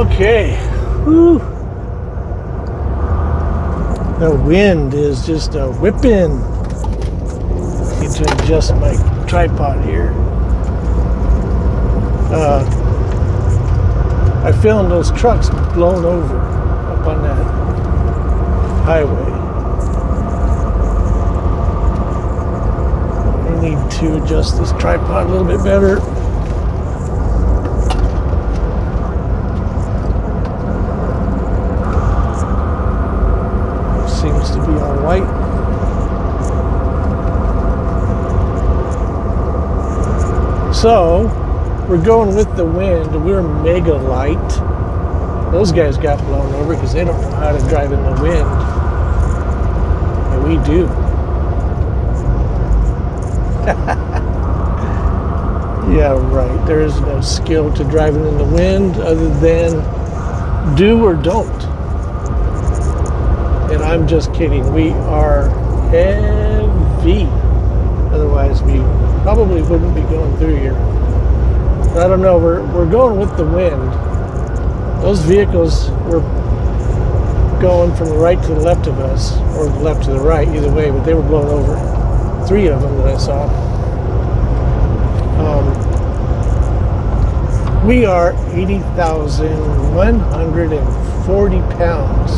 Okay. Whew. The wind is just a whipping. Need to adjust my tripod here. I filmed those trucks blown over up on that highway. I need to adjust this tripod a little bit better. Seems to be all right. So we're going with the wind. We're mega light. Those guys got blown over because they don't know how to drive in the wind. And we do. Yeah, right. There is no skill to driving in the wind other than do or don't. And I'm just kidding. We are heavy. Otherwise, we probably wouldn't be going through here. But I don't know. We're going with the wind. Those vehicles were going from the right to the left of us, or the left to the right, either way. But they were blown over. 3 of them that I saw. We are 80,140 pounds.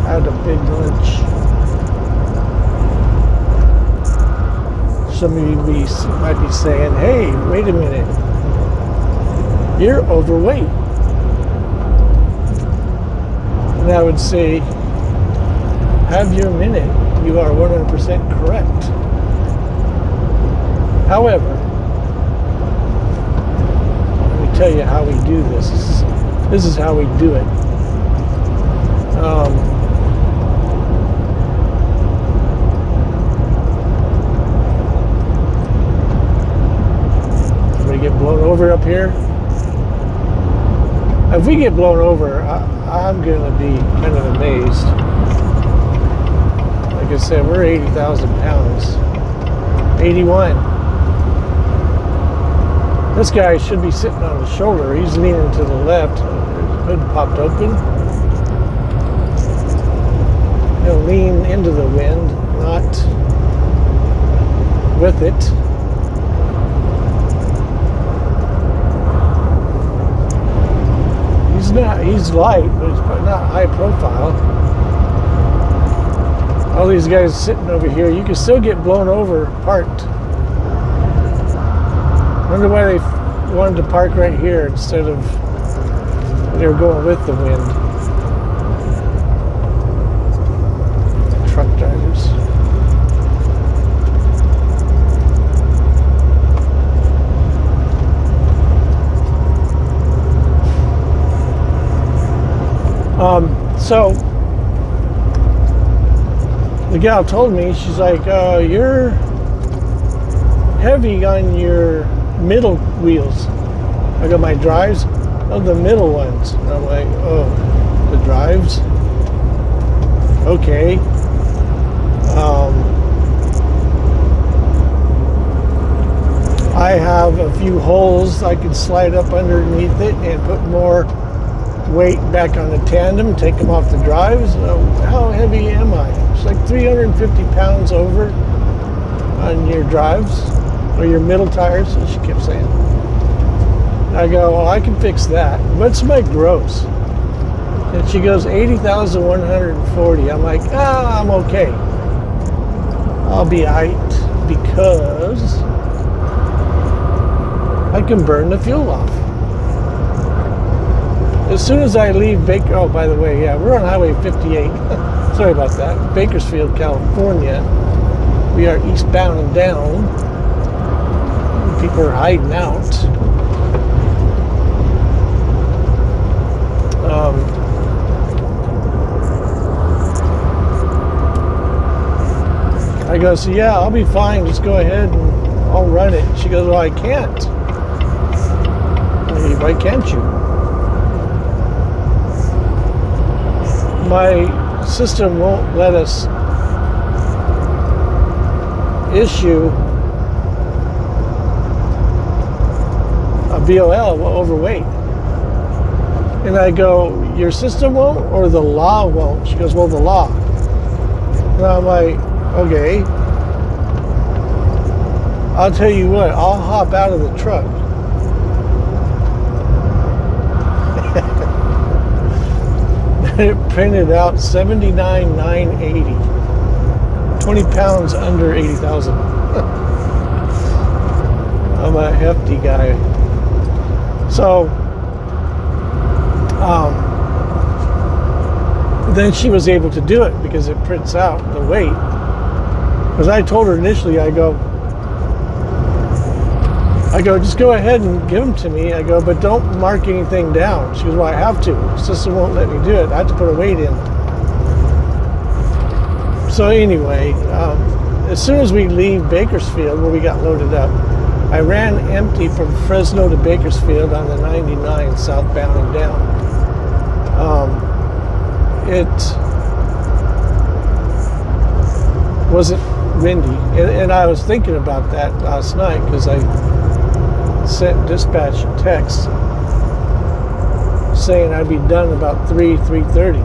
Had a big lunch. Some of you might be saying, hey, wait a minute. You're overweight. And I would say, have your minute. You are 100% correct. However, let me tell you how we do this. This is how we do it. Get blown over up here. If we get blown over, I'm gonna be kind of amazed. Like I said, we're 80,000 pounds. 81. This guy should be sitting on the shoulder. He's leaning to the left. His hood popped open. He'll lean into the wind, not with it. He's light, but he's not high profile. All these guys sitting over here, you can still get blown over parked. Wonder why they wanted to park right here instead of they were going with the wind. Truck drivers. So the gal told me, she's like, you're heavy on your middle wheels. I got my drives, the middle ones. And I'm like, oh, the drives? Okay. I have a few holes I can slide up underneath it and put more weight back on the tandem, take them off the drives. How heavy am I? It's like 350 pounds over on your drives or your middle tires, as she kept saying. I go, well, I can fix that. What's my gross? And she goes, 80,140. I'm like, I'm okay. I'll be aight because I can burn the fuel off. As soon as I leave Baker, oh, by the way, yeah, we're on Highway 58. Sorry about that. Bakersfield, California. We are eastbound and down. People are hiding out. I go, so yeah, I'll be fine. Just go ahead and I'll run it. She goes, well, I can't. Why can't you? My system won't let us issue a BOL overweight. And I go, your system won't or the law won't? She goes, well, the law. And I'm like, okay. I'll tell you what, I'll hop out of the truck. It printed out 79,980. 20 pounds under 80,000. I'm a hefty guy. So, then she was able to do it because it prints out the weight. Because I told her initially, I go, just go ahead and give them to me. I go, but don't mark anything down. She goes, well, I have to. The system won't let me do it. I have to put a weight in. So anyway, as soon as we leave Bakersfield, where we got loaded up, I ran empty from Fresno to Bakersfield on the 99 southbound and down. It wasn't windy, and I was thinking about that last night because I sent dispatch a text saying I'd be done about 3:30,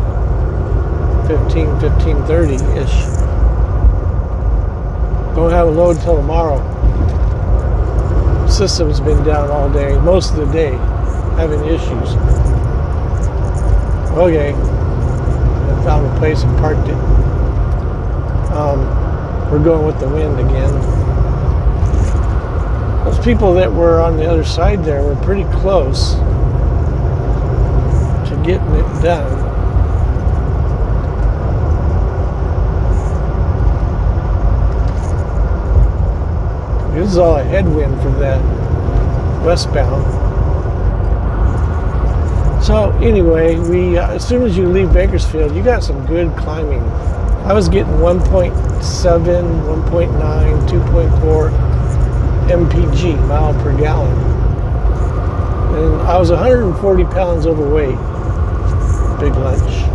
15:30-ish. Don't have a load till tomorrow. System's been down all day, most of the day, having issues. Okay, I found a place and parked it. We're going with the wind again. Those people that were on the other side there were pretty close to getting it done. This is all a headwind for that westbound. So anyway, as soon as you leave Bakersfield, you got some good climbing. I was getting 1.7, 1.9, 2.4 mpg, mile per gallon. And I was 140 pounds overweight, big lunch.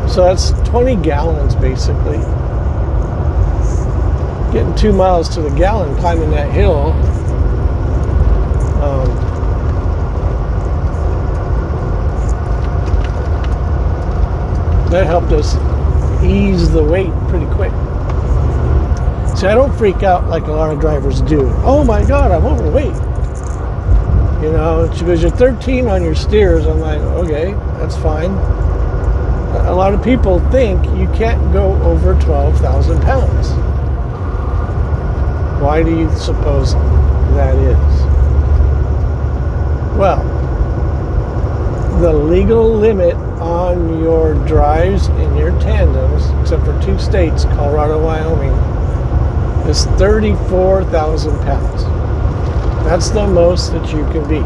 So that's 20 gallons basically. Getting 2 miles to the gallon climbing that hill. That helped us ease the weight pretty quick. See, I don't freak out like a lot of drivers do. Oh my God, I'm overweight. You know, she goes, you're 13 on your steers. I'm like, okay, that's fine. A lot of people think you can't go over 12,000 pounds. Why do you suppose that is? Well, the legal limit on your drives and your tandems, except for 2 states, Colorado, Wyoming, is 34,000 pounds. That's the most that you can be.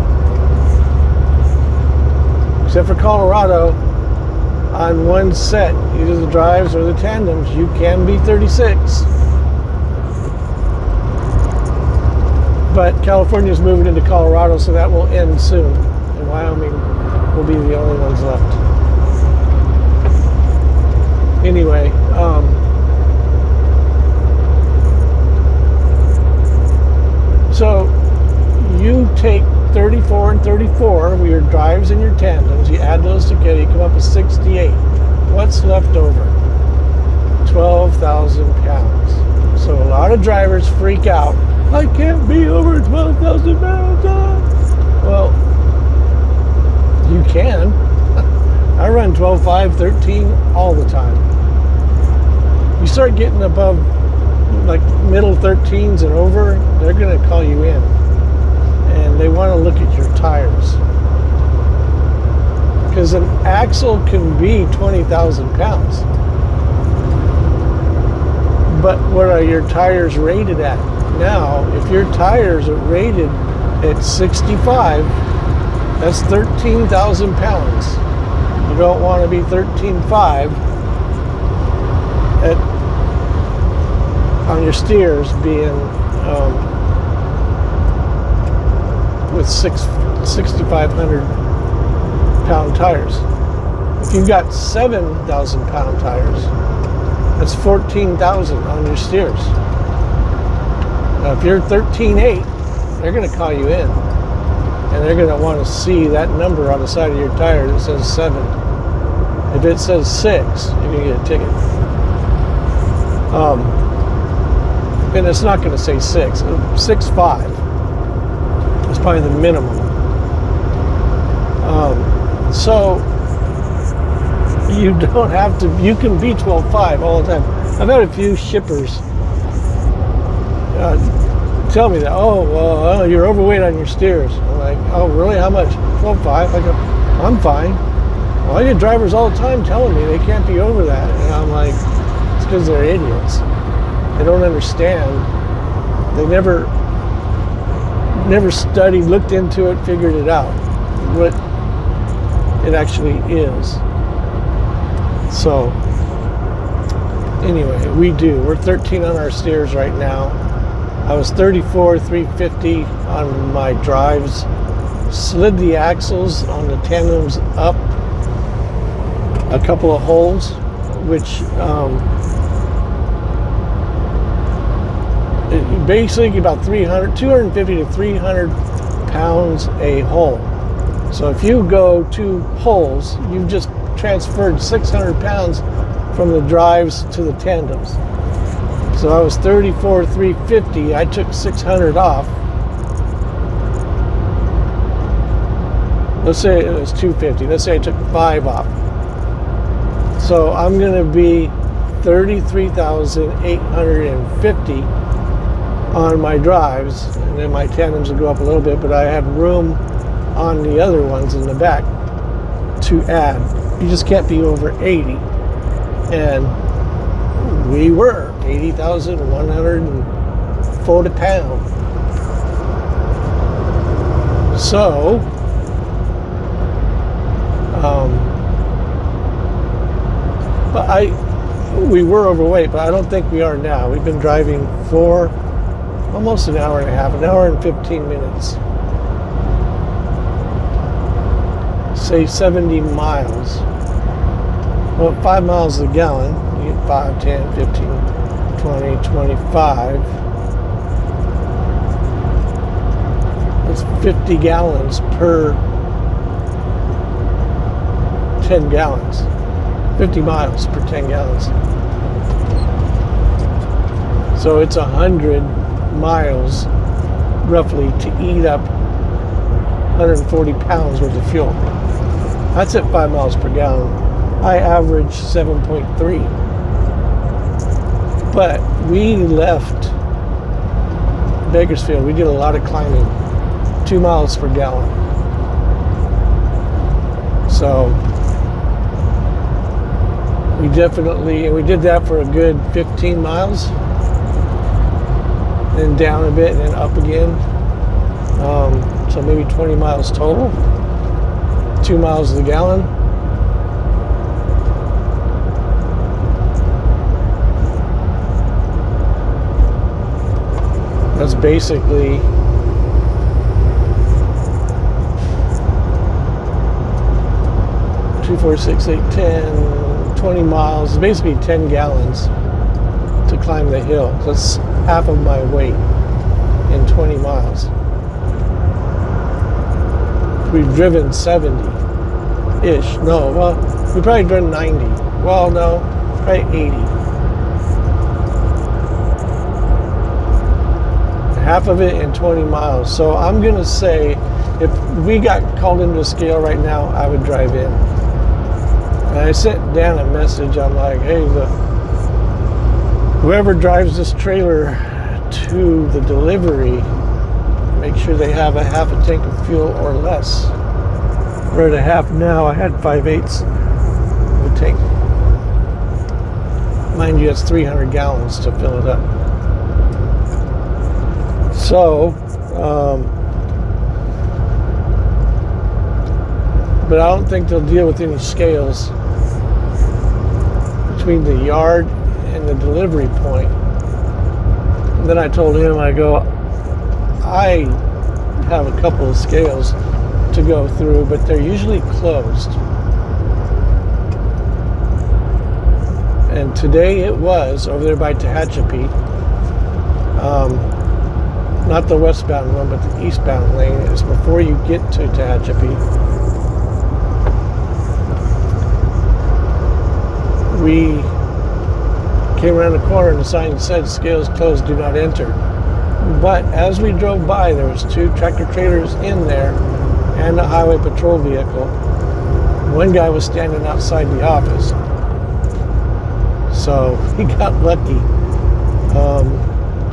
Except for Colorado, on one set, either the drives or the tandems, you can be 36. But California's moving into Colorado, so that will end soon. And Wyoming will be the only ones left. Anyway, so you take 34 and 34 with your drives and your tandems, you add those together, you come up with 68. What's left over? 12,000 pounds. So a lot of drivers freak out. I can't be over 12,000 pounds. Well, you can. I run 12.5, 13 all the time. You start getting above like middle 13s and over, they're going to call you in. And they want to look at your tires. Because an axle can be 20,000 pounds. But what are your tires rated at? Now, if your tires are rated at 65, that's 13,000 pounds. You don't want to be 13.5 on your steers being with 6,500 pound tires. If you've got 7,000 pound tires, that's 14,000 on your steers. Now, if you're 13.8, they're going to call you in. and they're going to want to see that number on the side of your tire that says 7. If it says 6, you're going to get a ticket. And it's not going to say 6. 6.5 is probably the minimum. So you don't have to, you can be 12.5 all the time. I've had a few shippers tell me that, oh, well, you're overweight on your steers. I'm like, oh, really? How much? 12.5. I go, I'm fine. Well, I get drivers all the time telling me they can't be over that. And I'm like, it's because they're idiots. They don't understand. They never studied, looked into it, figured it out, what it actually is. So, anyway, we're 13 on our steers right now. I was 34, 350 on my drives. Slid the axles on the tandems up a couple of holes, which basically about 250 to 300 pounds a hole. So if you go 2 holes, you've just transferred 600 pounds from the drives to the tandems. So I was 34, 350. I took 600 off. Let's say it was 250. Let's say I took 5 off. So I'm going to be 33,850 on my drives, and then my tandems will go up a little bit, but I have room on the other ones in the back to add. You just can't be over 80. And we were 80,140 pounds. So, we were overweight, but I don't think we are now. We've been driving for almost an hour and a half, an hour and 15 minutes. Say 70 miles. Well, 5 miles a gallon. You get 5, 10, 15, 20, 25. That's 50 gallons per 10 gallons. 50 miles per 10 gallons. So it's 100 miles roughly to eat up 140 pounds worth of fuel. That's at 5 miles per gallon. I average 7.3. But we left Bakersfield. We did a lot of climbing. 2 miles per gallon. So we did that for a good 15 miles. Then down a bit and then up again. So maybe 20 miles total. 2 miles a gallon. That's basically 2, 4, 6, 8, 10, 20 miles. It's basically 10 gallons to climb the hill. That's half of my weight in 20 miles. We've driven 70-ish. No, well, we probably driven 90. Well, no, probably 80. Half of it in 20 miles. So I'm going to say if we got called into a scale right now, I would drive in. And I sent Dan a message. I'm like, hey, whoever drives this trailer to the delivery, make sure they have a half a tank of fuel or less. We're at a half now. I had 5/8 of a tank. Mind you, it's 300 gallons to fill it up. So, but I don't think they'll deal with any scales between the yard and the delivery point. And then I told him, I go, I have a couple of scales to go through, but they're usually closed. And today it was over there by Tehachapi. not the westbound one, but the eastbound lane. It's before you get to Tehachapi. We came around the corner and the sign said scales closed, do not enter. But as we drove by, there was 2 tractor trailers in there and a highway patrol vehicle. One guy was standing outside the office, so he got lucky.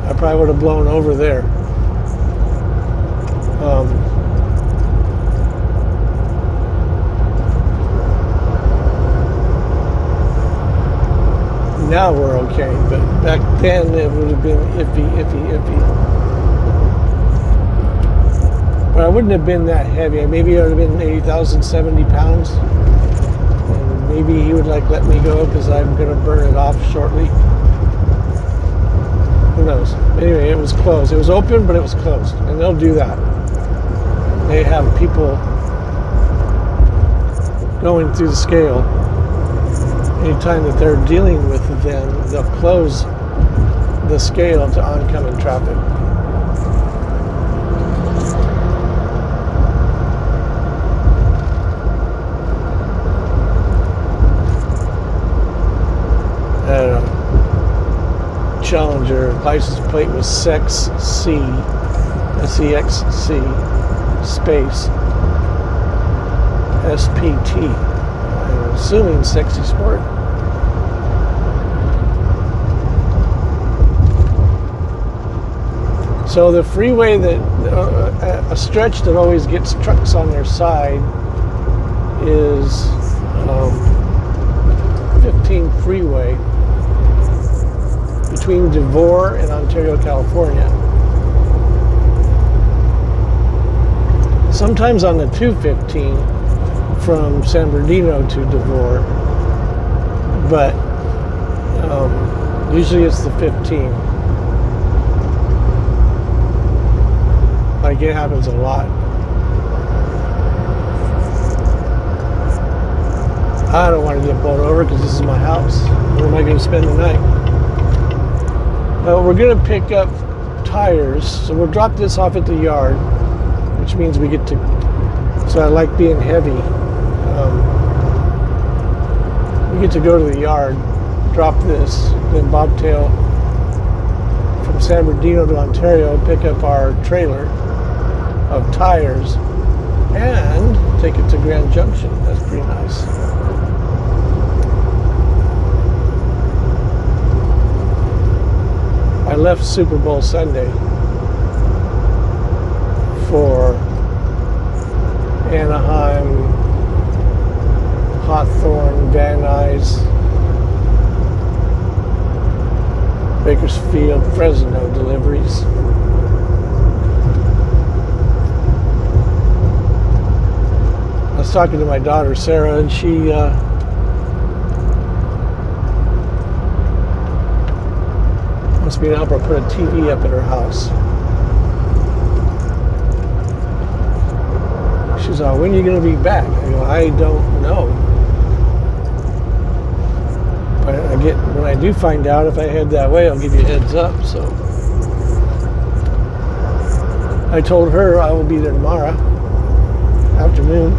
I probably would have blown over there. Now we're okay, but back then it would have been iffy. But I wouldn't have been that heavy. Maybe I would have been 80,000, 70 pounds. And maybe he would let me go because I'm going to burn it off shortly. Who knows? Anyway, it was closed. It was open, but it was closed. And they'll do that. They have people going through the scale. Anytime that they're dealing with them, they'll close the scale to oncoming traffic. Challenger license plate was SEXC, SEXC space SPT. I'm assuming sexy sport. So the freeway that a stretch that always gets trucks on their side is 15 freeway between Devore and Ontario, California. Sometimes on the 215 from San Bernardino to Devore, but usually it's the 15. Like, it happens a lot. I don't want to get pulled over because this is my house. Where am I going to spend the night? We're going to pick up tires, so we'll drop this off at the yard, which means we get to, so I like being heavy. We get to go to the yard, drop this, then bobtail from San Bernardino to Ontario, pick up our trailer of tires, and take it to Grand Junction. That's pretty nice. I left Super Bowl Sunday for Anaheim, Hawthorne, Van Nuys, Bakersfield, Fresno deliveries. I was talking to my daughter Sarah, and she wants me to help her put a TV up at her house. She's like, when are you going to be back? I go, I don't know. But when I do find out, if I head that way, I'll give you a heads up. So I told her I will be there tomorrow afternoon.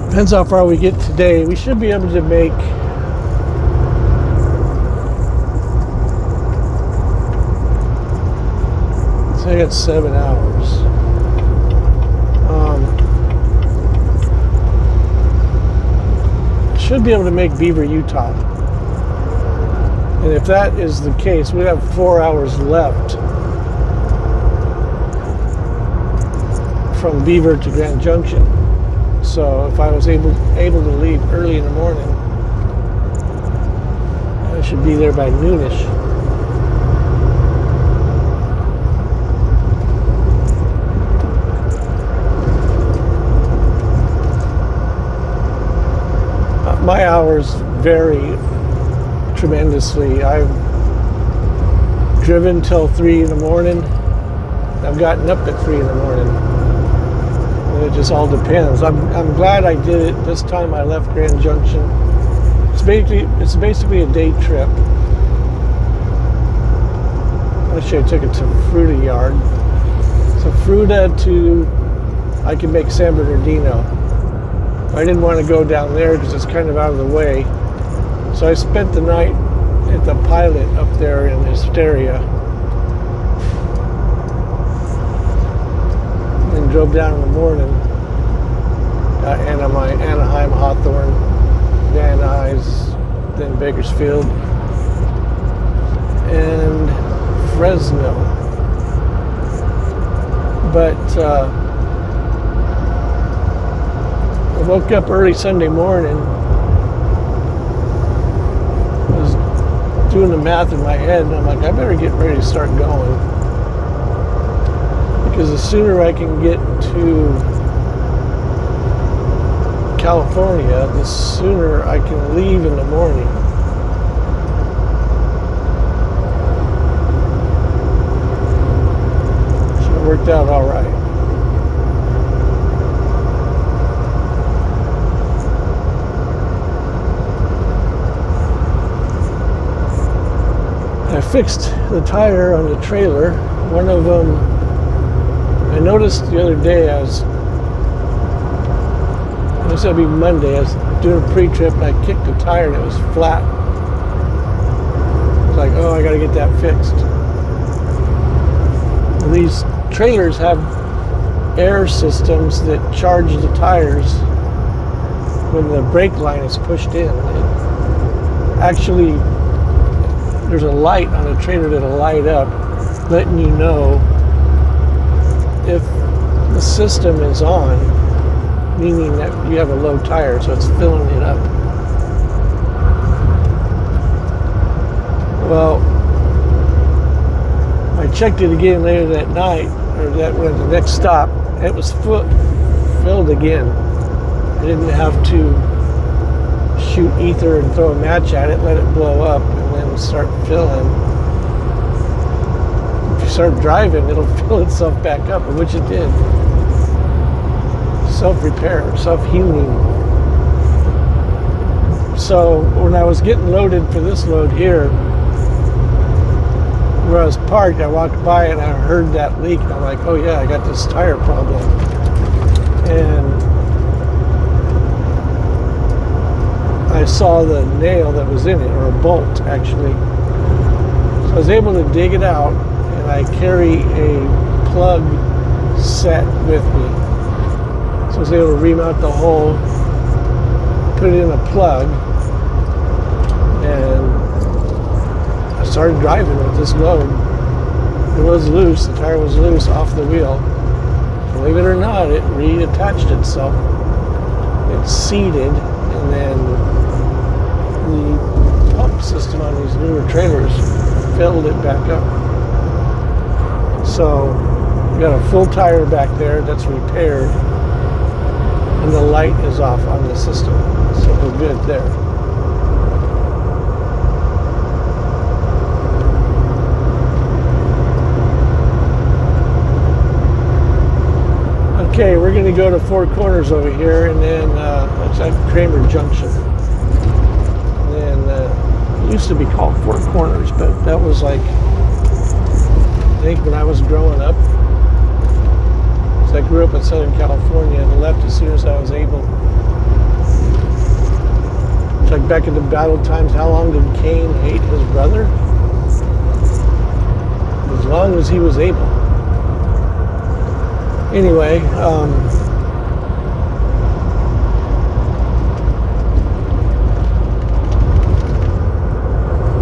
Depends how far we get today. We should be able to make I got 7 hours. Should be able to make Beaver, Utah. And if that is the case, we have 4 hours left from Beaver to Grand Junction. So if I was able to leave early in the morning, I should be there by noonish. My hours vary tremendously. I've driven till 3 in the morning. I've gotten up at 3 in the morning. And it just all depends. I'm glad I did it this time. I left Grand Junction. It's basically a day trip. Actually, I took it to Fruta Yard. So Fruta to, I can make San Bernardino. I didn't want to go down there because it's kind of out of the way. So I spent the night at the Pilot up there in Hysteria. And drove down in the morning. Got Anaheim, Hawthorne, Van Nuys, then Bakersfield, and Fresno. But I woke up early Sunday morning. I was doing the math in my head, and I'm like, I better get ready to start going. Because the sooner I can get to California, the sooner I can leave in the morning. So it worked out all right. I fixed the tire on the trailer. One of them, I noticed the other day, I guess that'd be Monday, I was doing a pre-trip and I kicked the tire and it was flat. I was like, oh, I gotta get that fixed. And these trailers have air systems that charge the tires when the brake line is pushed in. Actually, there's a light on the trailer that'll light up, letting you know if the system is on, meaning that you have a low tire, so it's filling it up. Well, I checked it again later that night, or that when the next stop, it was filled again. I didn't have to shoot ether and throw a match at it, let it blow up, and then start filling. If you start driving, it'll fill itself back up, which it did. Self-repair, self-healing. So when I was getting loaded for this load here, where I was parked, I walked by and I heard that leak, and I'm like, oh yeah, I got this tire problem. And I saw the nail that was in it, or a bolt actually. So I was able to dig it out, and I carry a plug set with me. So I was able to remount the hole, put it in a plug, and I started driving with this load. It was loose, the tire was loose off the wheel. Believe it or not, it reattached itself. It seated, and then the pump system on these newer trailers filled it back up. So we got a full tire back there that's repaired, and the light is off on the system, so we're good there. Okay, we're going to go to Four Corners over here, and then it's at Kramer Junction. And then it used to be called Four Corners, but that was like, I think when I was growing up. So I grew up in Southern California and left as soon as I was able. It's like back in the battle times, how long did Cain hate his brother? As long as he was able. Anyway,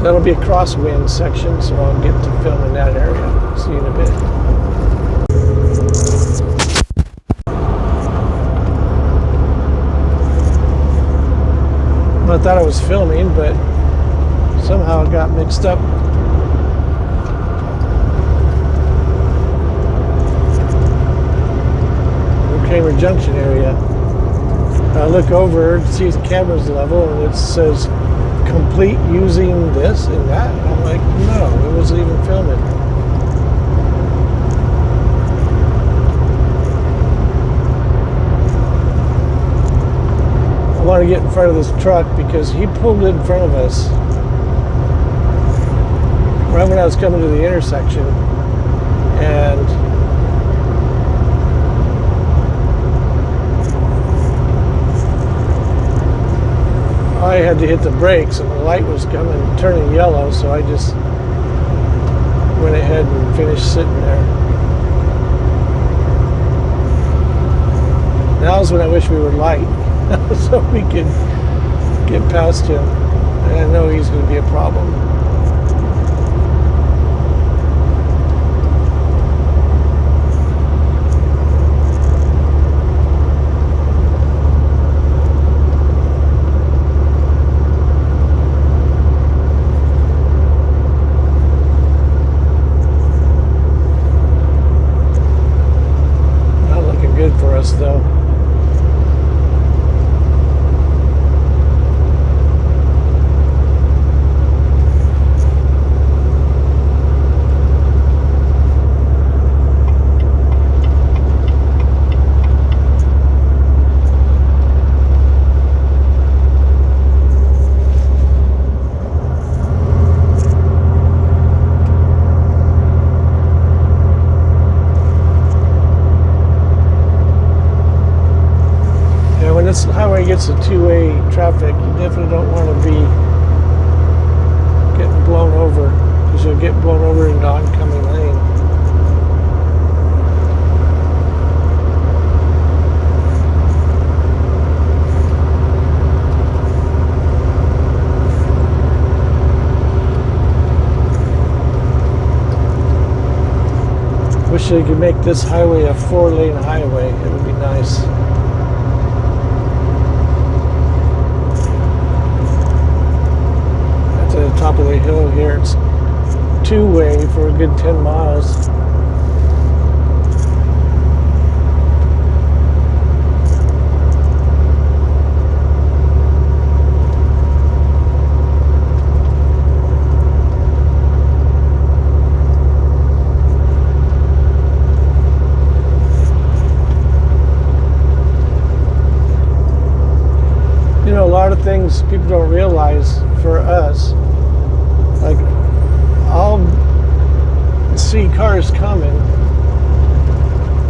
that'll be a crosswind section, so I'll get to film in that area. See you in a bit. I thought I was filming, but somehow it got mixed up. Kramer Junction area. I look over to see the camera's level, and it says complete using this and that. And I'm like, no, it wasn't even filming. I want to get in front of this truck because he pulled in front of us right when I was coming to the intersection, and I had to hit the brakes, and the light was turning yellow, so I just went ahead and finished sitting there. Now's when I wish we were light, so we could get past him. And I know he's going to be a problem. Not looking good for us, though. When this highway gets a two-way traffic, you definitely don't want to be getting blown over, because you'll get blown over into oncoming lane. Wish they could make this highway a 4-lane highway. It would be nice. To the top of the hill here, it's two-way for a good 10 miles. You know, a lot of things people don't realize for us. Like, I'll see cars coming,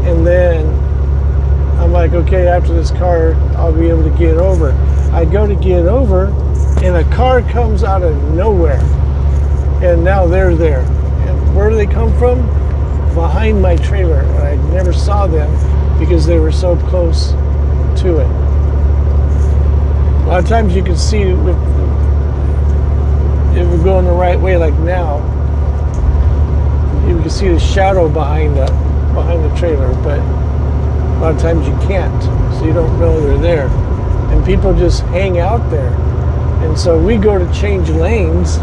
and then I'm like, okay, after this car, I'll be able to get over. I go to get over, and a car comes out of nowhere, and now they're there. And where do they come from? Behind my trailer. And I never saw them because they were so close to it. A lot of times you can see if we're going the right way, like now, you can see the shadow behind the trailer, but a lot of times you can't, so you don't know they're there. And people just hang out there. And so we go to change lanes,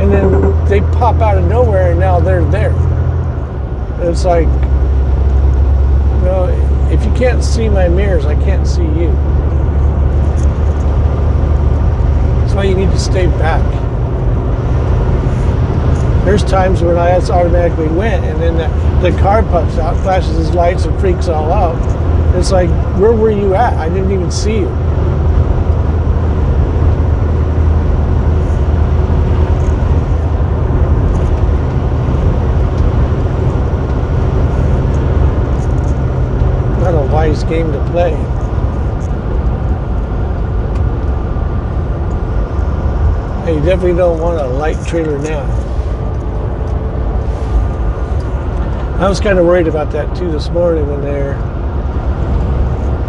and then they pop out of nowhere, and now they're there. And it's like, you know, if you can't see my mirrors, I can't see you. That's why you need to stay back. There's times when I automatically went, and then the car pops out, flashes his lights, and freaks all out. It's like, where were you at? I didn't even see you. Not a wise game to play. You definitely don't want a light trailer now. I was kind of worried about that too this morning when they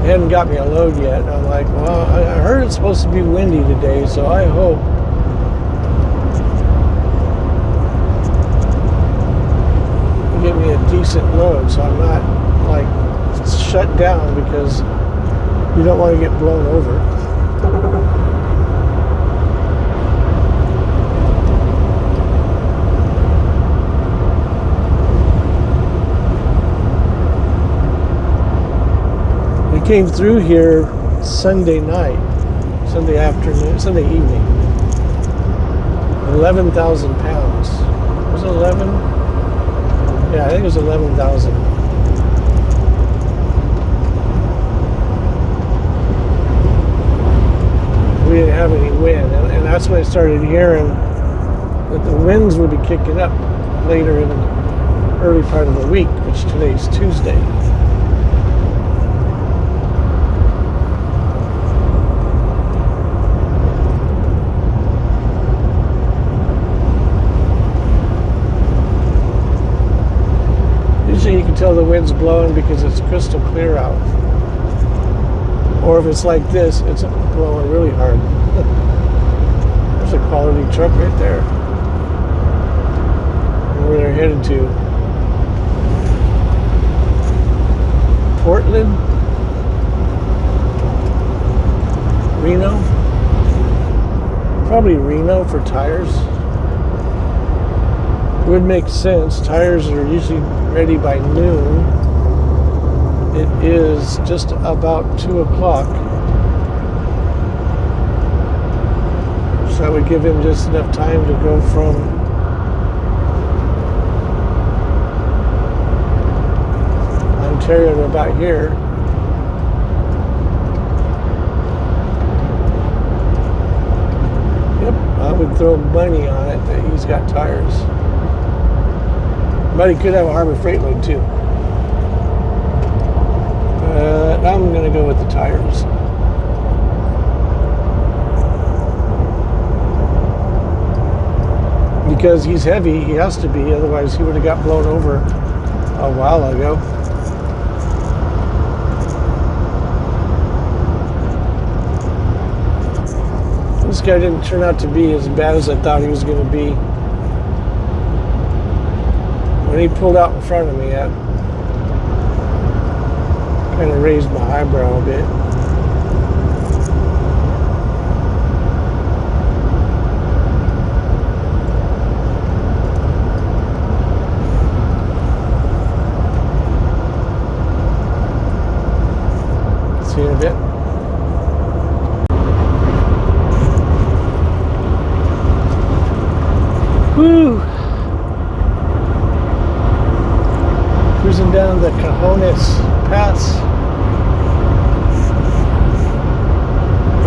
hadn't got me a load yet. And I'm like, well, I heard it's supposed to be windy today, so I hope you get me a decent load so I'm not like shut down because you don't want to get blown over. Came through here Sunday night, Sunday afternoon, Sunday evening. 11,000 pounds. Was it 11? Yeah, I think it was 11,000. We didn't have any wind, and that's when I started hearing But the winds would be kicking up later in the early part of the week, which today's Tuesday. Usually you can tell the wind's blowing because it's crystal clear out. Or if it's like this, it's blowing really hard. There's a quality truck right there. And where they're headed to. Portland? Reno? Probably Reno for tires. Would make sense. Tires are usually ready by noon. It is just about 2 o'clock. So that would give him just enough time to go from Ontario to about here. Yep, I would throw money on it that he's got tires. But he could have a Harbor Freight load too. But I'm going to go with the tires. Because he's heavy, he has to be, otherwise he would have got blown over a while ago. This guy didn't turn out to be as bad as I thought he was going to be. When he pulled out in front of me, that kind of raised my eyebrow a bit. See you in a bit. Woo! Cruising down the Cajones Pass.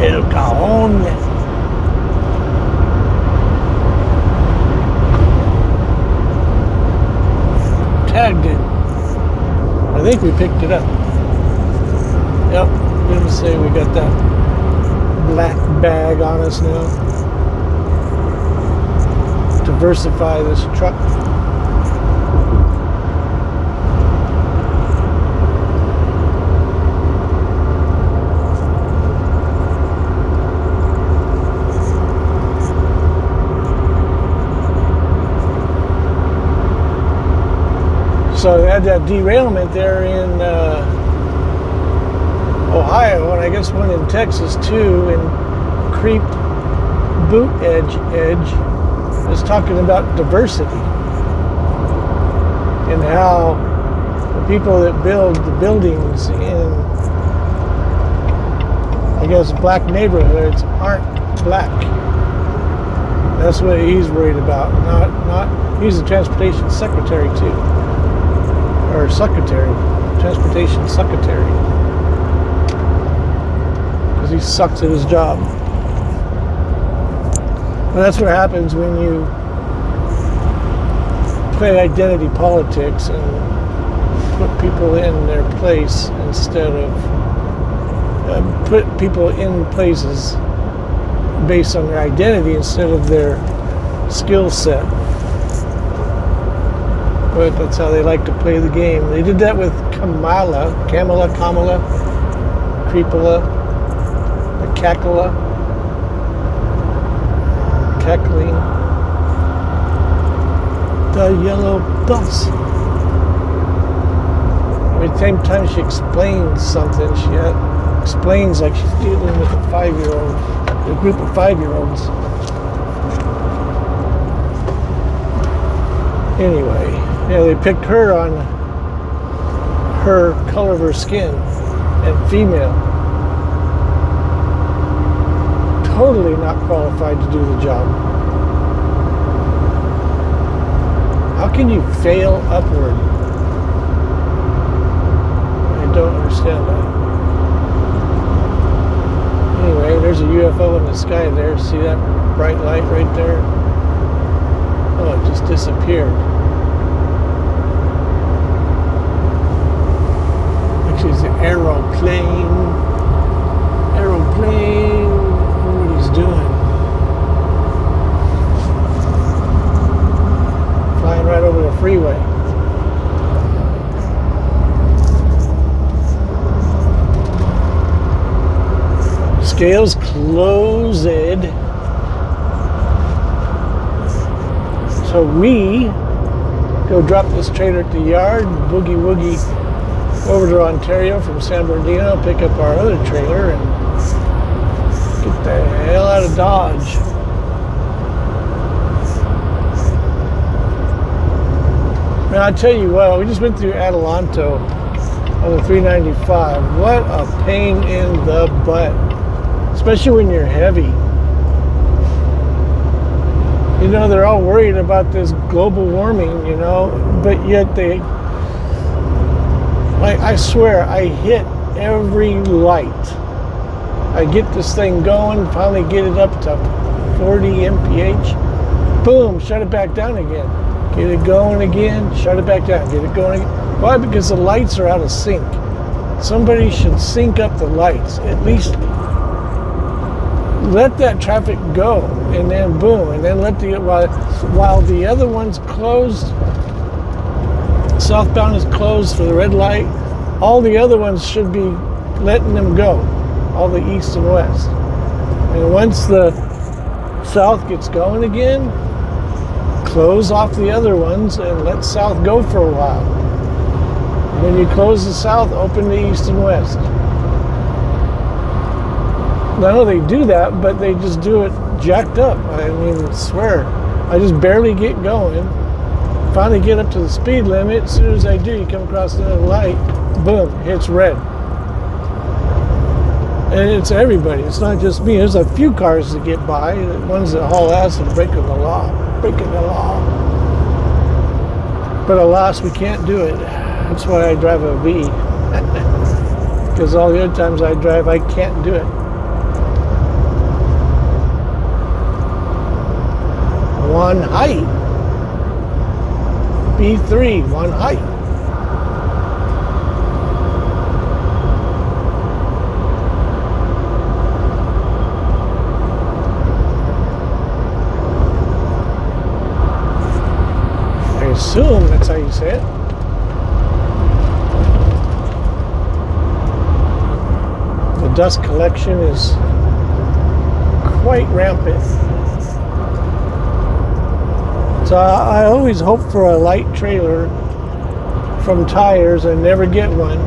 El Cajon. Tagged it. I think we picked it up. Yep, I'm gonna say we got that black bag on us now. Diversify this truck. So they had that derailment there in Ohio, and I guess one in Texas too, and Creep Boot Edge is talking about diversity and how the people that build the buildings in, I guess, black neighborhoods aren't black. That's what he's worried about. Not he's the transportation secretary too. Or secretary, transportation secretary, because he sucks at his job. But that's what happens when you play identity politics and put people in their place instead of put people in places based on their identity instead of their skill set. But that's how they like to play the game. They did that with Kamala, Creepola, Cackling, the yellow bus. Every time she explains something, she explains like she's dealing with a 5-year-old, a group of 5-year-olds. Anyway, yeah, they picked her on her color of her skin and female. Totally not qualified to do the job. How can you fail upward? I don't understand that. Anyway, there's a UFO in the sky there. See that bright light right there? Oh, it just disappeared. Actually, it's an aeroplane. Aeroplane. I wonder what he's doing. Flying right over the freeway. Scales closed. So we go drop this trailer at the yard, boogie woogie over to Ontario from San Bernardino, pick up our other trailer, and get the hell out of Dodge. Man, I tell you what, we just went through Adelanto on the 395. What a pain in the butt, especially when you're heavy. You know, they're all worried about this global warming, you know, but yet I swear, I hit every light. I get this thing going, finally get it up to 40 mph. Boom, shut it back down again. Get it going again, shut it back down, get it going again. Why? Because the lights are out of sync. Somebody should sync up the lights. At least let that traffic go, and then boom, and then while the other one's closed, southbound is closed for the red light, all the other ones should be letting them go, all the east and west. And once the south gets going again, close off the other ones and let south go for a while. When you close the south, open the east and west. I know they do that, but they just do it jacked up. I mean, I swear, I just barely get going. Finally get up to the speed limit. As soon as I do, you come across another light, boom, hits red. And it's everybody. It's not just me. There's a few cars that get by. The ones that haul ass and breaking the law. But alas, we can't do it. That's why I drive a V. Because all the other times I drive, I can't do it. One height. B3, one height. I assume that's how you say it. The dust collection is quite rampant. So I always hope for a light trailer from tires and never get one.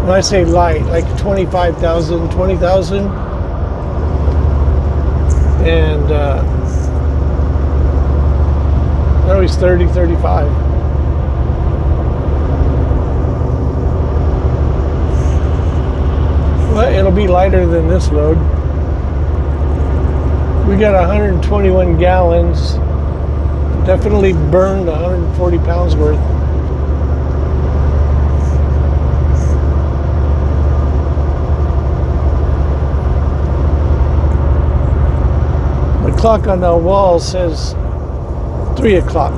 When I say light, like 25,000, 20,000. And always 30, 35. Well, it'll be lighter than this load. We got 121 gallons. Definitely burned 140 pounds worth. The clock on the wall says 3 o'clock.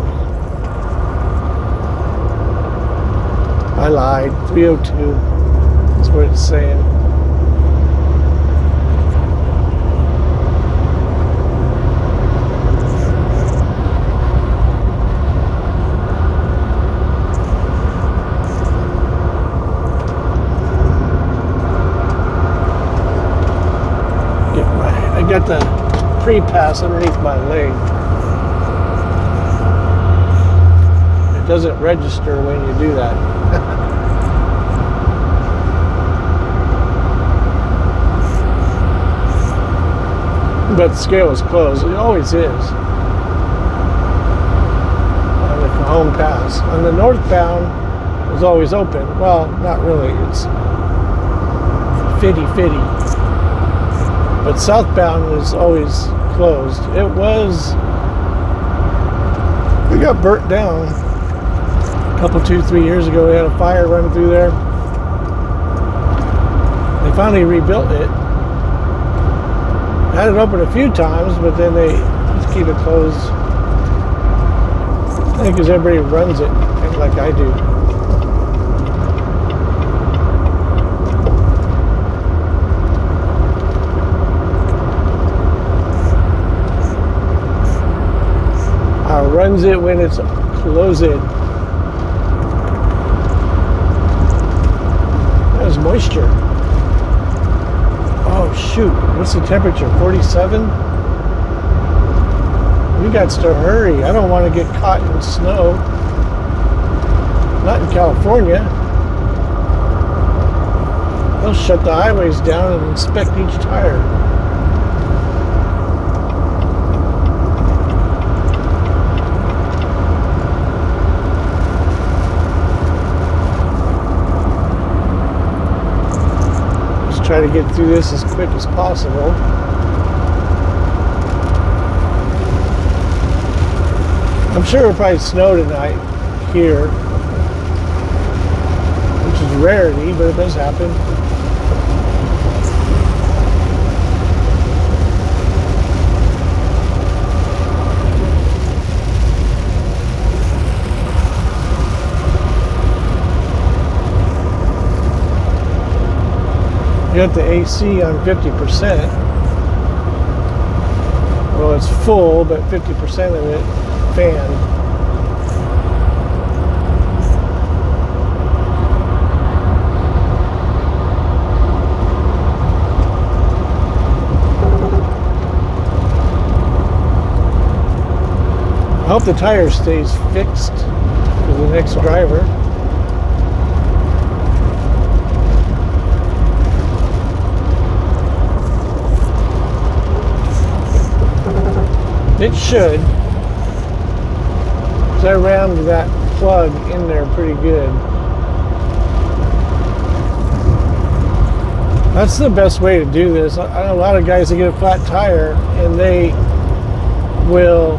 I lied. 3:02 is what it's saying. I got the pre-pass underneath my leg. It doesn't register when you do that. But the scale is closed. It always is. On the Cajon Pass. On the northbound, it's always open. Well, not really. It's fitty. But southbound is always closed. It was, we got burnt down a couple, 2-3 years ago. We had a fire running through there. They finally rebuilt it. Had it open a few times, but then they just keep it closed. I think because everybody runs it, kind of like I do. Runs it when it's closed. There's moisture. Oh shoot, what's the temperature? 47? We got to hurry. I don't want to get caught in snow. Not in California. They'll shut the highways down and inspect each tire. Try to get through this as quick as possible. I'm sure it'll probably snow tonight here, which is a rarity, but it does happen. You got the AC on 50%. Well, it's full, but 50% of it fanned. I hope the tire stays fixed for the next driver. It should. So I rammed that plug in there pretty good. That's the best way to do this. I know a lot of guys that get a flat tire and they will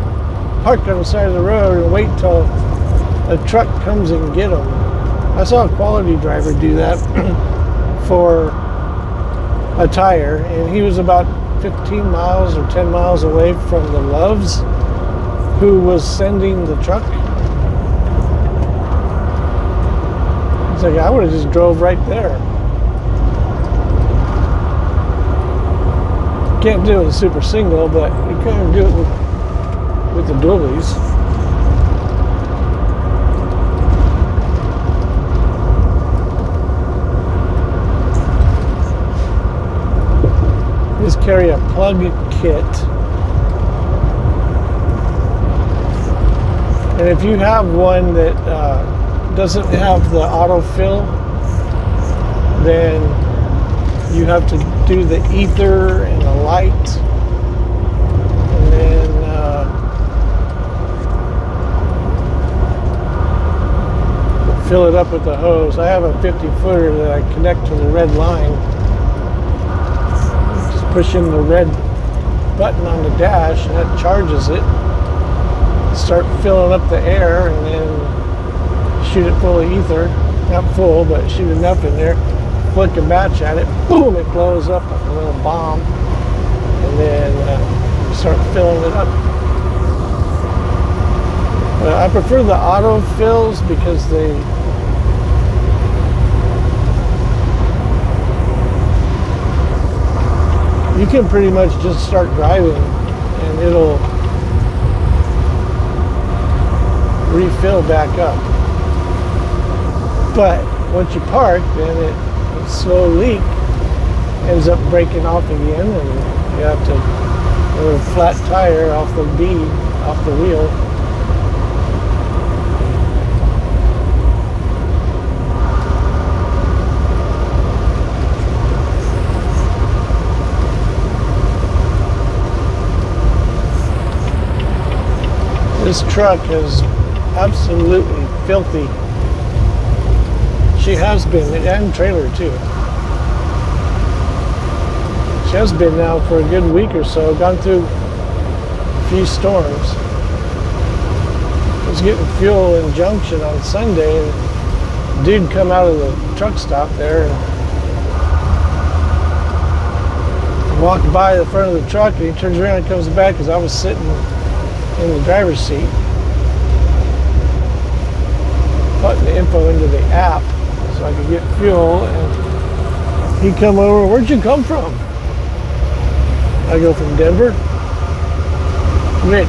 park on the side of the road and wait till a truck comes and get them. I saw a quality driver do that for a tire, and he was about 15 miles or 10 miles away from the Loves who was sending the truck. It's like, I would have just drove right there. Can't do it with a super single, but you can do it with the dualies. Just carry a plug kit, and if you have one that doesn't have the autofill, then you have to do the ether and the light, and then fill it up with the hose. I have a 50-footer that I connect to the red line. Push in the red button on the dash, and that charges it. Start filling up the air, and then shoot it full of ether. Not full, but shoot enough in there. Flick a match at it. Boom! It blows up like a little bomb. And then start filling it up. I prefer the auto fills because you can pretty much just start driving and it'll refill back up. But once you park, then it slow leak ends up breaking off again, and you have to get a flat tire off the bead, off the wheel. This truck is absolutely filthy. She has been, and trailer too. She has been now for a good week or so, gone through a few storms. I was getting fuel in Junction on Sunday, and a dude come out of the truck stop there and walked by the front of the truck, and he turns around and comes back because I was sitting in the driver's seat, putting the info into the app so I could get fuel. And he come over, "Where'd you come from?" I go, "From Denver." "Which?"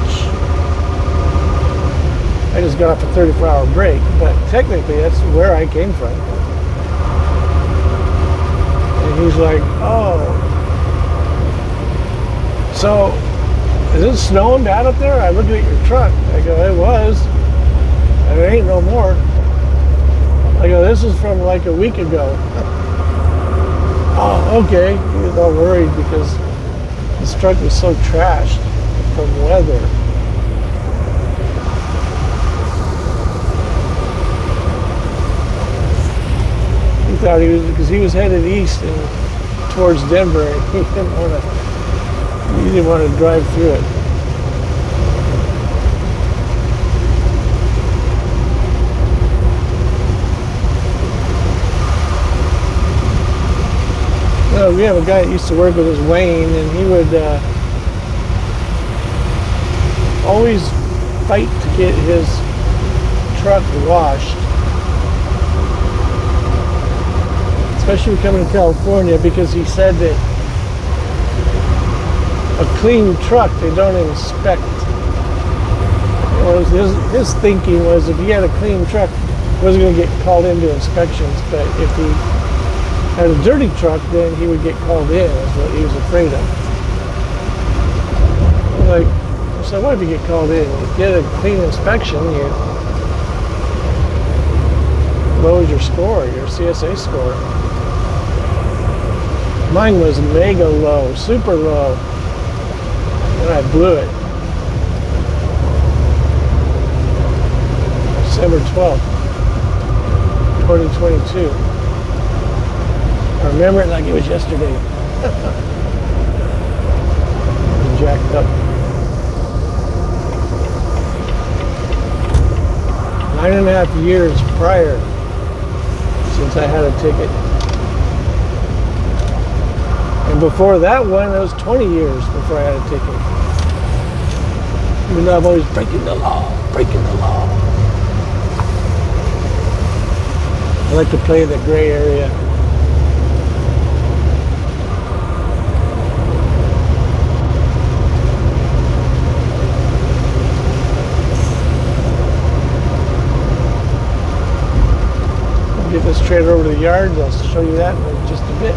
I just got off a 34-hour break, but technically that's where I came from. And he's like, "Oh, so is it snowing bad up there?" I looked at your truck. I go, "It was. And it ain't no more." I go, "This is from like a week ago." "Oh, okay." He was all worried because his truck was so trashed from weather. He thought he was, because he was headed east and towards Denver, and he didn't want to drive through it. Well, we have a guy that used to work with us, Wayne, and he would always fight to get his truck washed, especially coming to California, because he said that a clean truck they don't inspect. His thinking was if he had a clean truck, he wasn't going to get called into inspections, but if he had a dirty truck, then he would get called in, is what he was afraid of. Like, so what if you get called in? You get a clean inspection, you lower your score, your CSA score. Mine was mega low, super low, and I blew it. December 12th, 2022. I remember it like it was yesterday. Jacked up. 9.5 years prior since I had a ticket. And before that one, it was 20 years before I had a ticket. Even though I'm always breaking the law. I like to play in the gray area. Get this trailer over to the yard. I'll show you that in just a bit.